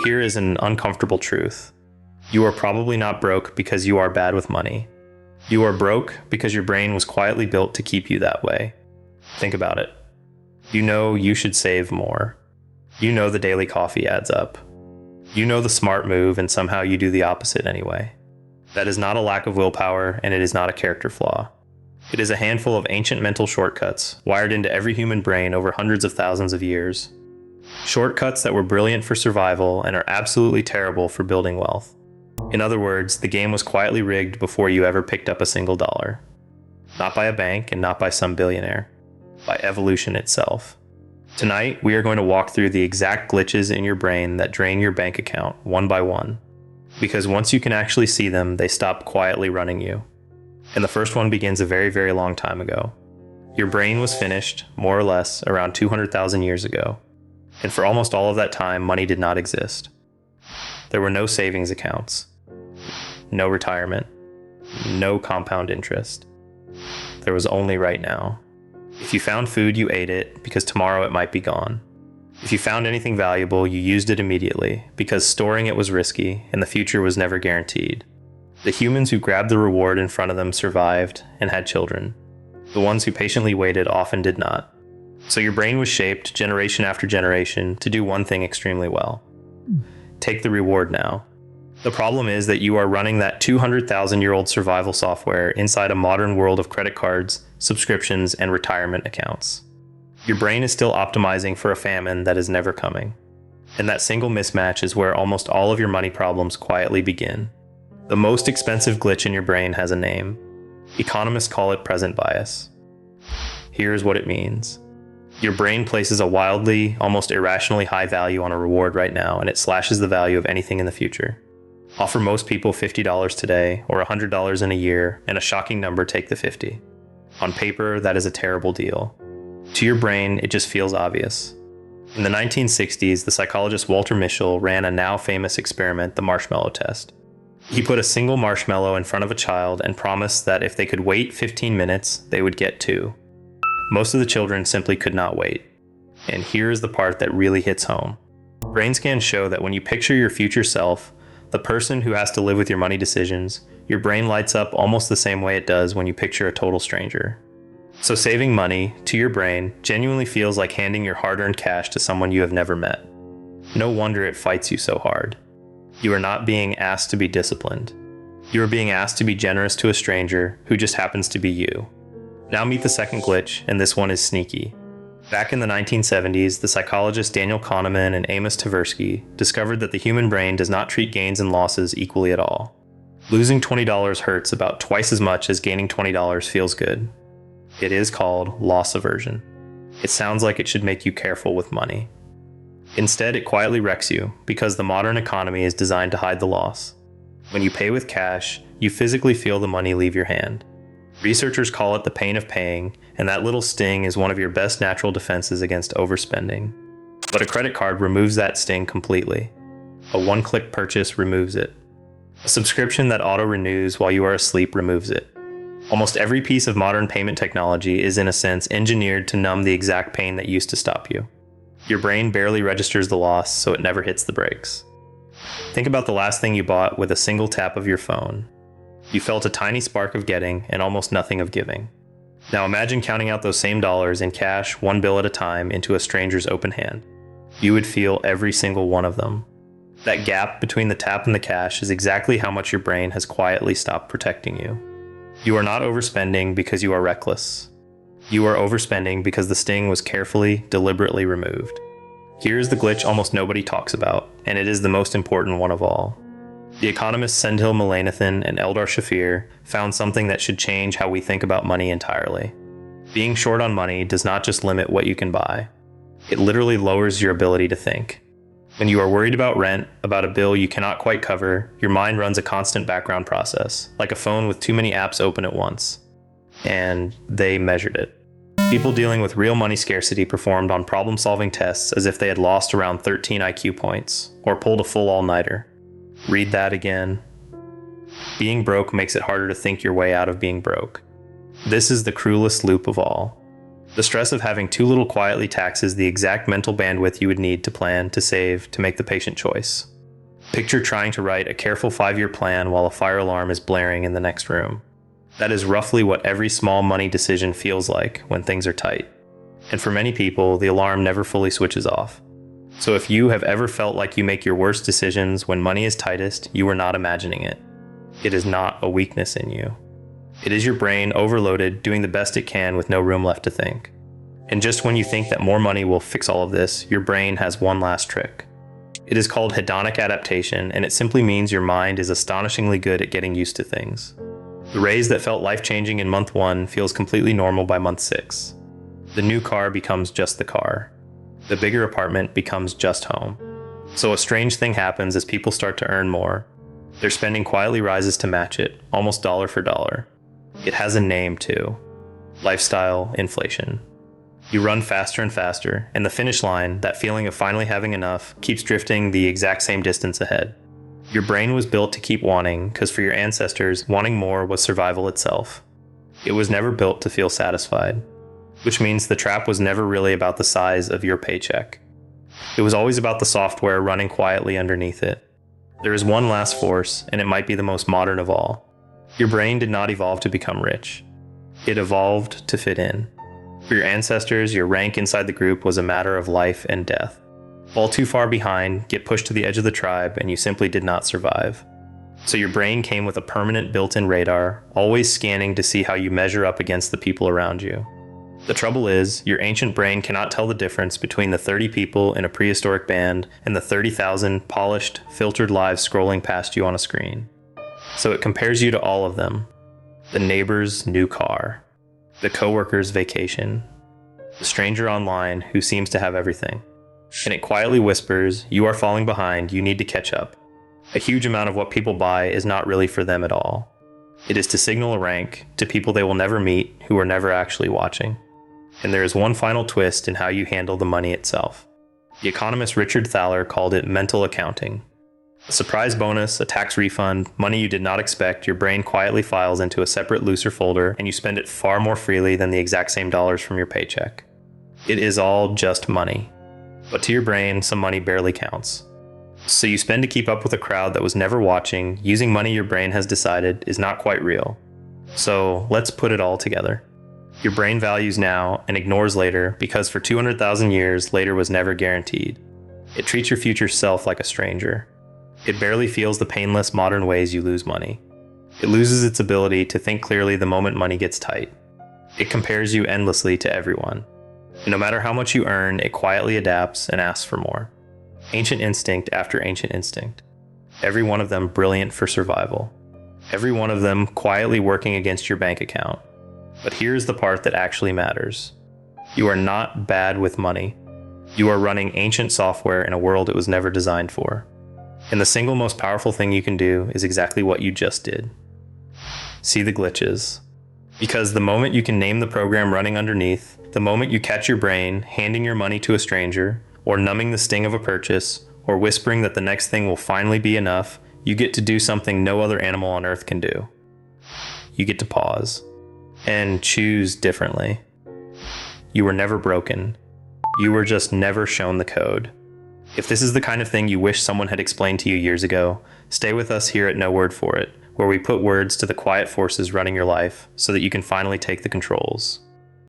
Here is an uncomfortable truth. You are probably not broke because you are bad with money. You are broke because your brain was quietly built to keep you that way. Think about it. You know you should save more. You know the daily coffee adds up. You know the smart move, and somehow you do the opposite anyway. That is not a lack of willpower, and it is not a character flaw. It is a handful of ancient mental shortcuts wired into every human brain over hundreds of thousands of years. Shortcuts that were brilliant for survival and are absolutely terrible for building wealth. In other words, the game was quietly rigged before you ever picked up a single dollar. Not by a bank and not by some billionaire. By evolution itself. Tonight, we are going to walk through the exact glitches in your brain that drain your bank account one by one. Because once you can actually see them, they stop quietly running you. And the first one begins a very, very long time ago. Your brain was finished, more or less, around 200,000 years ago. And for almost all of that time, money did not exist. There were no savings accounts, no retirement, no compound interest. There was only right now. If you found food, you ate it, because tomorrow it might be gone. If you found anything valuable, you used it immediately, because storing it was risky, and the future was never guaranteed. The humans who grabbed the reward in front of them survived and had children. The ones who patiently waited often did not. So your brain was shaped, generation after generation, to do one thing extremely well. Take the reward now. The problem is that you are running that 200,000-year-old survival software inside a modern world of credit cards, subscriptions, and retirement accounts. Your brain is still optimizing for a famine that is never coming. And that single mismatch is where almost all of your money problems quietly begin. The most expensive glitch in your brain has a name. Economists call it present bias. Here's what it means. Your brain places a wildly, almost irrationally high value on a reward right now, and it slashes the value of anything in the future. Offer most people $50 today, or $100 in a year, and a shocking number take the 50. On paper, that is a terrible deal. To your brain, it just feels obvious. In the 1960s, the psychologist Walter Mischel ran a now famous experiment, the marshmallow test. He put a single marshmallow in front of a child and promised that if they could wait 15 minutes, they would get 2. Most of the children simply could not wait. And here is the part that really hits home. Brain scans show that when you picture your future self, the person who has to live with your money decisions, your brain lights up almost the same way it does when you picture a total stranger. So saving money, to your brain, genuinely feels like handing your hard-earned cash to someone you have never met. No wonder it fights you so hard. You are not being asked to be disciplined. You are being asked to be generous to a stranger who just happens to be you. Now meet the second glitch, and this one is sneaky. Back in the 1970s, the psychologists Daniel Kahneman and Amos Tversky discovered that the human brain does not treat gains and losses equally at all. Losing $20 hurts about twice as much as gaining $20 feels good. It is called loss aversion. It sounds like it should make you careful with money. Instead, it quietly wrecks you, because the modern economy is designed to hide the loss. When you pay with cash, you physically feel the money leave your hand. Researchers call it the pain of paying, and that little sting is one of your best natural defenses against overspending. But a credit card removes that sting completely. A one-click purchase removes it. A subscription that auto-renews while you are asleep removes it. Almost every piece of modern payment technology is in a sense engineered to numb the exact pain that used to stop you. Your brain barely registers the loss, so it never hits the brakes. Think about the last thing you bought with a single tap of your phone. You felt a tiny spark of getting and almost nothing of giving. Now imagine counting out those same dollars in cash, one bill at a time, into a stranger's open hand. You would feel every single one of them. That gap between the tap and the cash is exactly how much your brain has quietly stopped protecting you. You are not overspending because you are reckless. You are overspending because the sting was carefully, deliberately removed. Here's the glitch almost nobody talks about, and it is the most important one of all. The economists Sendhil Mullainathan and Eldar Shafir found something that should change how we think about money entirely. Being short on money does not just limit what you can buy. It literally lowers your ability to think. When you are worried about rent, about a bill you cannot quite cover, your mind runs a constant background process, like a phone with too many apps open at once. And they measured it. People dealing with real money scarcity performed on problem-solving tests as if they had lost around 13 IQ points, or pulled a full all-nighter. Read that again. Being broke makes it harder to think your way out of being broke. This is the cruelest loop of all. The stress of having too little quietly taxes the exact mental bandwidth you would need to plan, to save, to make the patient choice. Picture trying to write a careful 5-year plan while a fire alarm is blaring in the next room. That is roughly what every small money decision feels like when things are tight. And for many people, the alarm never fully switches off. So if you have ever felt like you make your worst decisions when money is tightest, you are not imagining it. It is not a weakness in you. It is your brain overloaded, doing the best it can with no room left to think. And just when you think that more money will fix all of this, your brain has one last trick. It is called hedonic adaptation, and it simply means your mind is astonishingly good at getting used to things. The raise that felt life-changing in month 1 feels completely normal by month 6. The new car becomes just the car. The bigger apartment becomes just home. So a strange thing happens as people start to earn more. Their spending quietly rises to match it, almost dollar for dollar. It has a name too. Lifestyle inflation. You run faster and faster, and the finish line, that feeling of finally having enough, keeps drifting the exact same distance ahead. Your brain was built to keep wanting, because for your ancestors, wanting more was survival itself. It was never built to feel satisfied, which means the trap was never really about the size of your paycheck. It was always about the software running quietly underneath it. There is one last force, and it might be the most modern of all. Your brain did not evolve to become rich. It evolved to fit in. For your ancestors, your rank inside the group was a matter of life and death. Fall too far behind, get pushed to the edge of the tribe, and you simply did not survive. So your brain came with a permanent built-in radar, always scanning to see how you measure up against the people around you. The trouble is, your ancient brain cannot tell the difference between the 30 people in a prehistoric band and the 30,000 polished, filtered lives scrolling past you on a screen. So it compares you to all of them. The neighbor's new car. The coworker's vacation. The stranger online who seems to have everything. And it quietly whispers, you are falling behind, you need to catch up. A huge amount of what people buy is not really for them at all. It is to signal a rank to people they will never meet who are never actually watching. And there is one final twist in how you handle the money itself. The economist Richard Thaler called it mental accounting. A surprise bonus, a tax refund, money you did not expect, your brain quietly files into a separate, looser folder, and you spend it far more freely than the exact same dollars from your paycheck. It is all just money. But to your brain, some money barely counts. So you spend to keep up with a crowd that was never watching, using money your brain has decided is not quite real. So let's put it all together. Your brain values now and ignores later because for 200,000 years, later was never guaranteed. It treats your future self like a stranger. It barely feels the painless modern ways you lose money. It loses its ability to think clearly the moment money gets tight. It compares you endlessly to everyone. And no matter how much you earn, it quietly adapts and asks for more. Ancient instinct after ancient instinct. Every one of them brilliant for survival. Every one of them quietly working against your bank account. But here's the part that actually matters. You are not bad with money. You are running ancient software in a world it was never designed for. And the single most powerful thing you can do is exactly what you just did. See the glitches. Because the moment you can name the program running underneath, the moment you catch your brain handing your money to a stranger, or numbing the sting of a purchase, or whispering that the next thing will finally be enough, you get to do something no other animal on earth can do. You get to pause. And choose differently. You were never broken. You were just never shown the code. If this is the kind of thing you wish someone had explained to you years ago, stay with us here at No Word For It, where we put words to the quiet forces running your life so that you can finally take the controls.